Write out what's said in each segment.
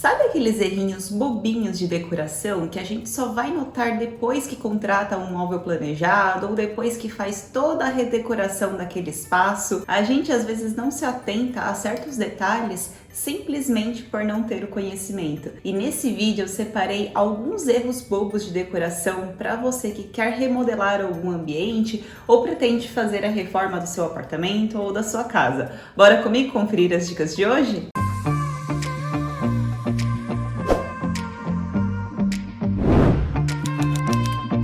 Sabe aqueles errinhos bobinhos de decoração que a gente só vai notar depois que contrata um móvel planejado ou depois que faz toda a redecoração daquele espaço? A gente às vezes não se atenta a certos detalhes simplesmente por não ter o conhecimento. E nesse vídeo eu separei alguns erros bobos de decoração para você que quer remodelar algum ambiente ou pretende fazer a reforma do seu apartamento ou da sua casa. Bora comigo conferir as dicas de hoje?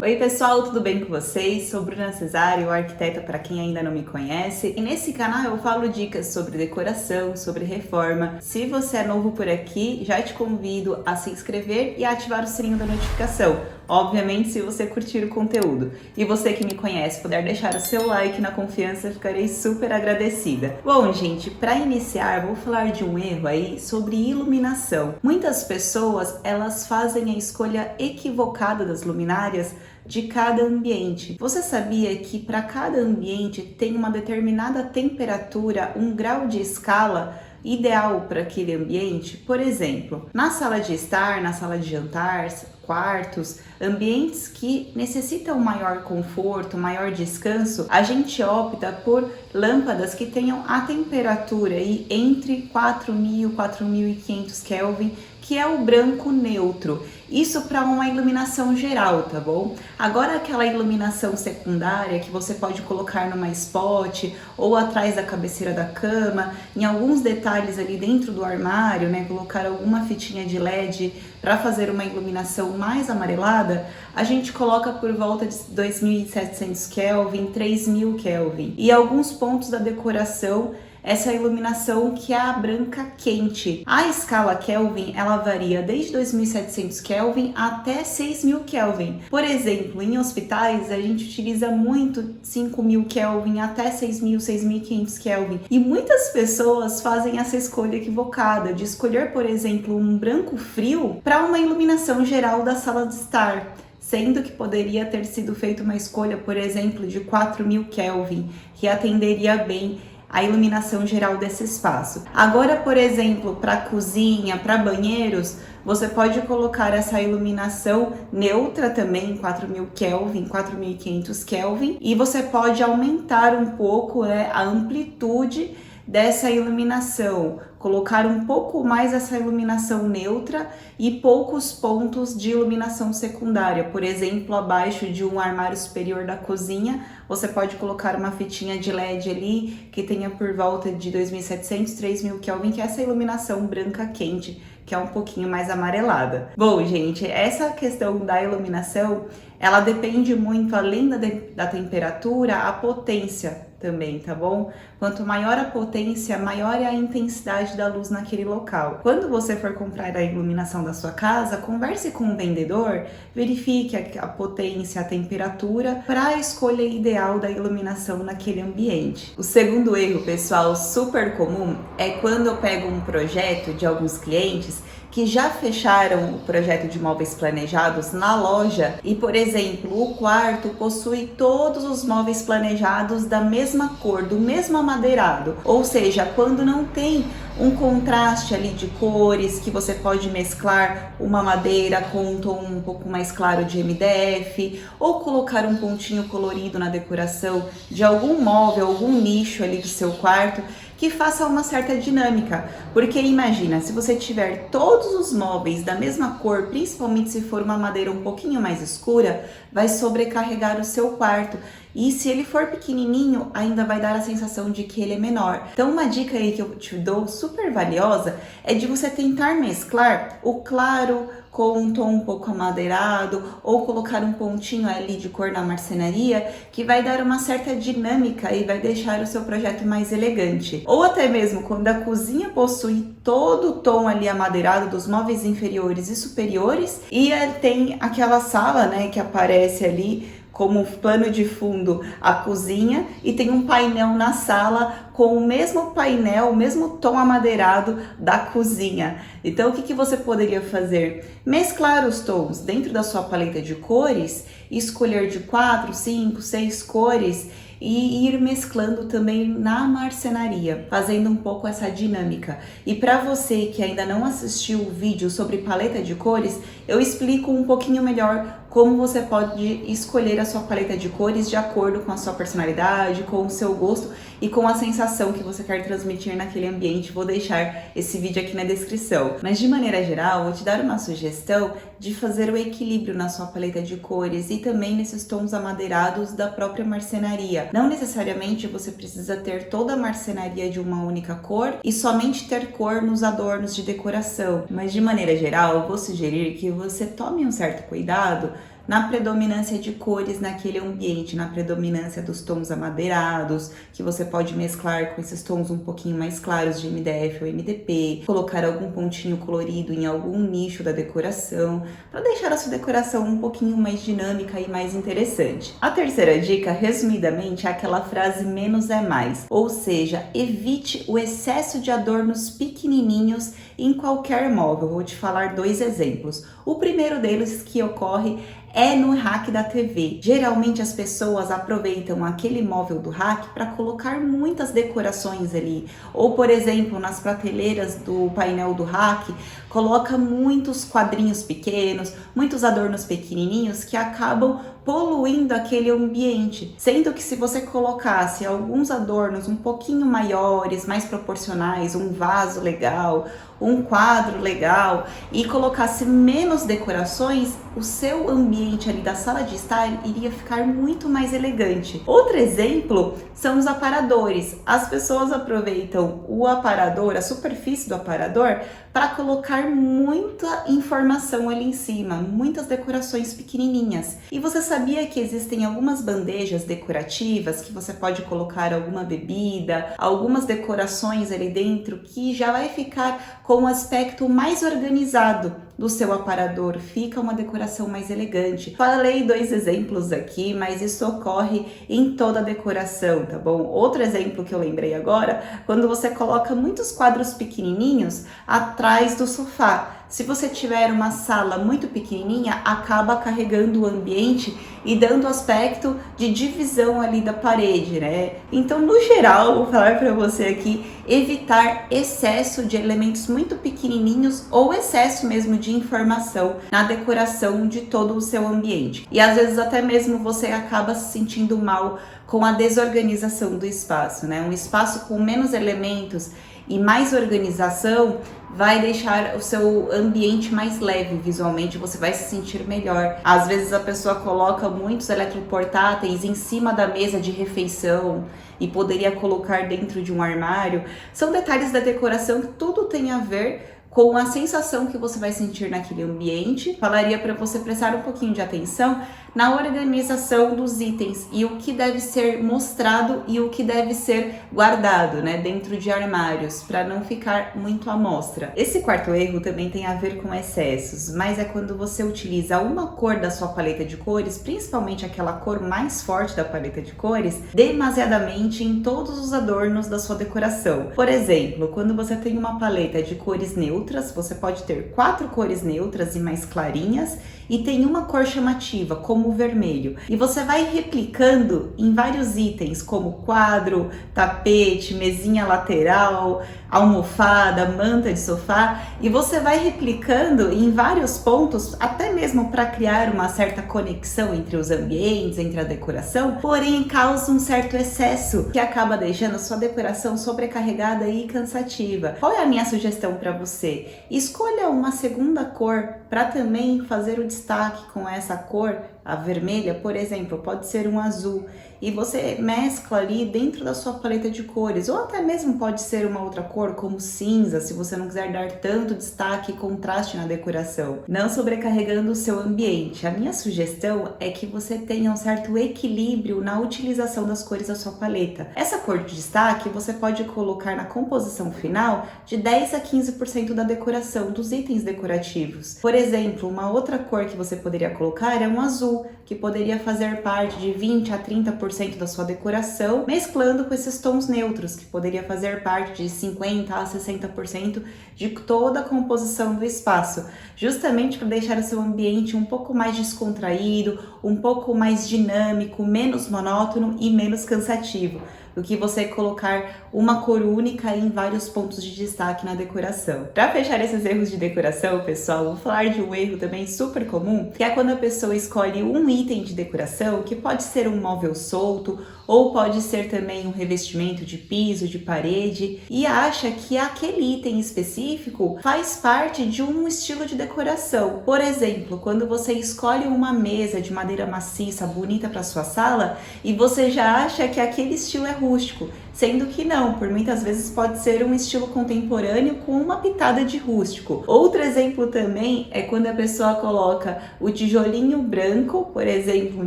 Oi pessoal, tudo bem com vocês? Sou Bruna Cesário, arquiteta para quem ainda não me conhece, e nesse canal eu falo dicas sobre decoração, sobre reforma. Se você é novo por aqui, já te convido a se inscrever e a ativar o sininho da notificação, obviamente se você curtir o conteúdo. E você que me conhece, puder deixar o seu like na confiança, ficarei super agradecida. Bom gente, para iniciar vou falar de um erro aí sobre iluminação. Muitas pessoas, elas fazem a escolha equivocada das luminárias de cada ambiente. Você sabia que para cada ambiente tem uma determinada temperatura, um grau de escala ideal para aquele ambiente? Por exemplo, na sala de estar, na sala de jantar, quartos, ambientes que necessitam maior conforto, maior descanso, a gente opta por lâmpadas que tenham a temperatura aí entre 4.000 e 4.500 Kelvin, que é o branco neutro. Isso para uma iluminação geral, tá bom? Agora aquela iluminação secundária que você pode colocar numa spot ou atrás da cabeceira da cama, em alguns detalhes ali dentro do armário, né? Colocar alguma fitinha de LED para fazer uma iluminação mais amarelada, a gente coloca por volta de 2.700 Kelvin, 3.000 Kelvin. E alguns pontos da decoração, essa iluminação que é a branca quente. A escala Kelvin, ela varia desde 2.700 Kelvin até 6.000 Kelvin. Por exemplo, em hospitais a gente utiliza muito 5.000 Kelvin até 6.000, 6.500 Kelvin. E muitas pessoas fazem essa escolha equivocada de escolher, por exemplo, um branco frio para uma iluminação geral da sala de estar, sendo que poderia ter sido feita uma escolha, por exemplo, de 4.000 Kelvin, que atenderia bem a iluminação geral desse espaço. Agora, por exemplo, para cozinha, para banheiros, você pode colocar essa iluminação neutra também, 4.000 Kelvin, 4.500 Kelvin, e você pode aumentar um pouco, né, a amplitude dessa iluminação, colocar um pouco mais essa iluminação neutra e poucos pontos de iluminação secundária. Por exemplo, abaixo de um armário superior da cozinha, você pode colocar uma fitinha de LED ali que tenha por volta de 2.700, 3.000 Kelvin, que é essa iluminação branca quente, que é um pouquinho mais amarelada. Bom, gente, essa questão da iluminação, ela depende muito, além da temperatura, a potência também, tá bom? Quanto maior a potência, maior é a intensidade da luz naquele local. Quando você for comprar a iluminação da sua casa, converse com o vendedor, verifique a potência, a temperatura para a escolha ideal da iluminação naquele ambiente. O segundo erro, pessoal, super comum é quando eu pego um projeto de alguns clientes que já fecharam o projeto de móveis planejados na loja e, por exemplo, o quarto possui todos os móveis planejados da mesma cor, do mesmo amadeirado, ou seja, quando não tem um contraste ali de cores, que você pode mesclar uma madeira com um tom um pouco mais claro de MDF, ou colocar um pontinho colorido na decoração de algum móvel, algum nicho ali do seu quarto, que faça uma certa dinâmica, porque imagina, se você tiver todos os móveis da mesma cor, principalmente se for uma madeira um pouquinho mais escura, vai sobrecarregar o seu quarto. E se ele for pequenininho, ainda vai dar a sensação de que ele é menor. Então uma dica aí que eu te dou super valiosa é de você tentar mesclar o claro com um tom um pouco amadeirado ou colocar um pontinho ali de cor na marcenaria, que vai dar uma certa dinâmica e vai deixar o seu projeto mais elegante. Ou até mesmo quando a cozinha possui todo o tom ali amadeirado dos móveis inferiores e superiores e tem aquela sala, né, que aparece ali como plano de fundo a cozinha e tem um painel na sala com o mesmo painel, o mesmo tom amadeirado da cozinha. Então o que você poderia fazer? Mesclar os tons dentro da sua paleta de cores, escolher de 4, 5, 6 cores e ir mesclando também na marcenaria, fazendo um pouco essa dinâmica. E para você que ainda não assistiu o vídeo sobre paleta de cores, eu explico um pouquinho melhor como você pode escolher a sua paleta de cores de acordo com a sua personalidade, com o seu gosto e com a sensação que você quer transmitir naquele ambiente. Vou deixar esse vídeo aqui na descrição. Mas de maneira geral, vou te dar uma sugestão de fazer o equilíbrio na sua paleta de cores e também nesses tons amadeirados da própria marcenaria. Não necessariamente você precisa ter toda a marcenaria de uma única cor e somente ter cor nos adornos de decoração, mas de maneira geral, eu vou sugerir que você tome um certo cuidado na predominância de cores naquele ambiente, na predominância dos tons amadeirados, que você pode mesclar com esses tons um pouquinho mais claros de MDF ou MDP, colocar algum pontinho colorido em algum nicho da decoração, para deixar a sua decoração um pouquinho mais dinâmica e mais interessante. A terceira dica, resumidamente, é aquela frase menos é mais, ou seja, evite o excesso de adornos pequenininhos em qualquer móvel. Vou te falar 2 exemplos. O primeiro deles que ocorre é no rack da TV. Geralmente as pessoas aproveitam aquele móvel do rack para colocar muitas decorações ali. Ou, por exemplo, nas prateleiras do painel do rack, coloca muitos quadrinhos pequenos, muitos adornos pequenininhos que acabam poluindo aquele ambiente. Sendo que se você colocasse alguns adornos um pouquinho maiores, mais proporcionais, um vaso legal, um quadro legal e colocasse menos decorações, o seu ambiente ali da sala de estar iria ficar muito mais elegante. Outro exemplo são os aparadores. As pessoas aproveitam o aparador, a superfície do aparador, para colocar muita informação ali em cima, muitas decorações pequenininhas. E você sabia que existem algumas bandejas decorativas que você pode colocar alguma bebida, algumas decorações ali dentro que já vai ficar com um aspecto mais organizado do seu aparador, fica uma decoração mais elegante. Falei 2 exemplos aqui, mas isso ocorre em toda a decoração, tá bom? Outro exemplo que eu lembrei agora, quando você coloca muitos quadros pequenininhos atrás do sofá. Se você tiver uma sala muito pequenininha, acaba carregando o ambiente e dando aspecto de divisão ali da parede, né? Então, no geral, vou falar para você aqui, evitar excesso de elementos muito pequenininhos ou excesso mesmo de informação na decoração de todo o seu ambiente. E às vezes até mesmo você acaba se sentindo mal com a desorganização do espaço, né? Um espaço com menos elementos e mais organização vai deixar o seu ambiente mais leve visualmente, você vai se sentir melhor. Às vezes a pessoa coloca muitos eletroportáteis em cima da mesa de refeição e poderia colocar dentro de um armário. São detalhes da decoração que tudo tem a ver com a sensação que você vai sentir naquele ambiente. Falaria para você prestar um pouquinho de atenção na organização dos itens e o que deve ser mostrado e o que deve ser guardado, né, dentro de armários, para não ficar muito à mostra. Esse quarto erro também tem a ver com excessos, mas é quando você utiliza uma cor da sua paleta de cores, principalmente aquela cor mais forte da paleta de cores, demasiadamente em todos os adornos da sua decoração. Por exemplo, quando você tem uma paleta de cores neutras, você pode ter 4 cores neutras e mais clarinhas, e tem uma cor chamativa, como o vermelho. E você vai replicando em vários itens, como quadro, tapete, mesinha lateral, almofada, manta de sofá, e você vai replicando em vários pontos, até mesmo para criar uma certa conexão entre os ambientes, entre a decoração, porém causa um certo excesso que acaba deixando a sua decoração sobrecarregada e cansativa. Qual é a minha sugestão para você? Escolha uma segunda cor para também fazer o destaque com essa cor. A vermelha, por exemplo, pode ser um azul, e você mescla ali dentro da sua paleta de cores, ou até mesmo pode ser uma outra cor, como cinza, se você não quiser dar tanto destaque e contraste na decoração, não sobrecarregando o seu ambiente. A minha sugestão é que você tenha um certo equilíbrio na utilização das cores da sua paleta. Essa cor de destaque você pode colocar na composição final de 10 a 15% da decoração, dos itens decorativos. Por exemplo, uma outra cor que você poderia colocar é um azul, azul, que poderia fazer parte de 20 a 30% da sua decoração, mesclando com esses tons neutros, que poderia fazer parte de 50 a 60% de toda a composição do espaço, justamente para deixar o seu ambiente um pouco mais descontraído, um pouco mais dinâmico, menos monótono e menos cansativo do que você colocar uma cor única em vários pontos de destaque na decoração. Para fechar esses erros de decoração, pessoal, vou falar de um erro também super comum, que é quando a pessoa escolhe um item de decoração, que pode ser um móvel solto, ou pode ser também um revestimento de piso, de parede, e acha que aquele item específico faz parte de um estilo de decoração. Por exemplo, quando você escolhe uma mesa de madeira maciça, bonita para sua sala, e você já acha que aquele estilo é rústico, sendo que não, por muitas vezes pode ser um estilo contemporâneo com uma pitada de rústico. Outro exemplo também é quando a pessoa coloca o tijolinho branco, por exemplo, um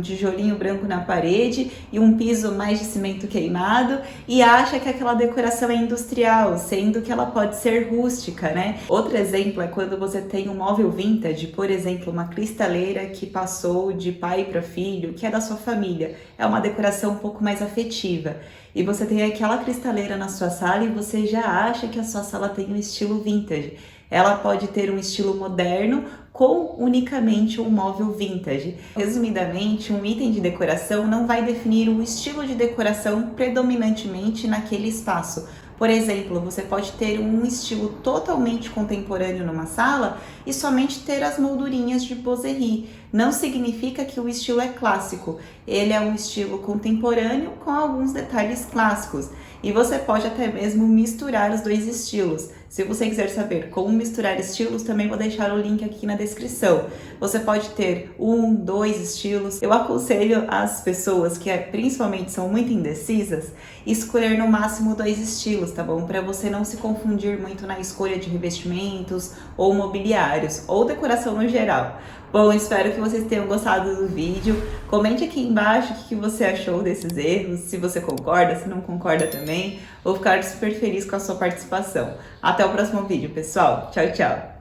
tijolinho branco na parede e um piso mais de cimento queimado e acha que aquela decoração é industrial, sendo que ela pode ser rústica, né? Outro exemplo é quando você tem um móvel vintage, por exemplo, uma cristaleira que passou de pai para filho, que é da sua família, é uma decoração um pouco mais afetiva. E você tem aquela cristaleira na sua sala e você já acha que a sua sala tem um estilo vintage. Ela pode ter um estilo moderno com unicamente um móvel vintage. Resumidamente, um item de decoração não vai definir o estilo de decoração predominantemente naquele espaço. Por exemplo, você pode ter um estilo totalmente contemporâneo numa sala e somente ter as moldurinhas de boiserie. Não significa que o estilo é clássico. Ele é um estilo contemporâneo com alguns detalhes clássicos. E você pode até mesmo misturar os dois estilos. Se você quiser saber como misturar estilos, também vou deixar o link aqui na descrição. Você pode ter 1, 2 estilos. Eu aconselho as pessoas que principalmente são muito indecisas, escolher no máximo 2 estilos, tá bom? Para você não se confundir muito na escolha de revestimentos ou mobiliários, ou decoração no geral. Bom, espero que vocês tenham gostado do vídeo. Comente aqui embaixo o que você achou desses erros, se você concorda, se não concorda também. Vou ficar super feliz com a sua participação. Até o próximo vídeo, pessoal. Tchau, tchau!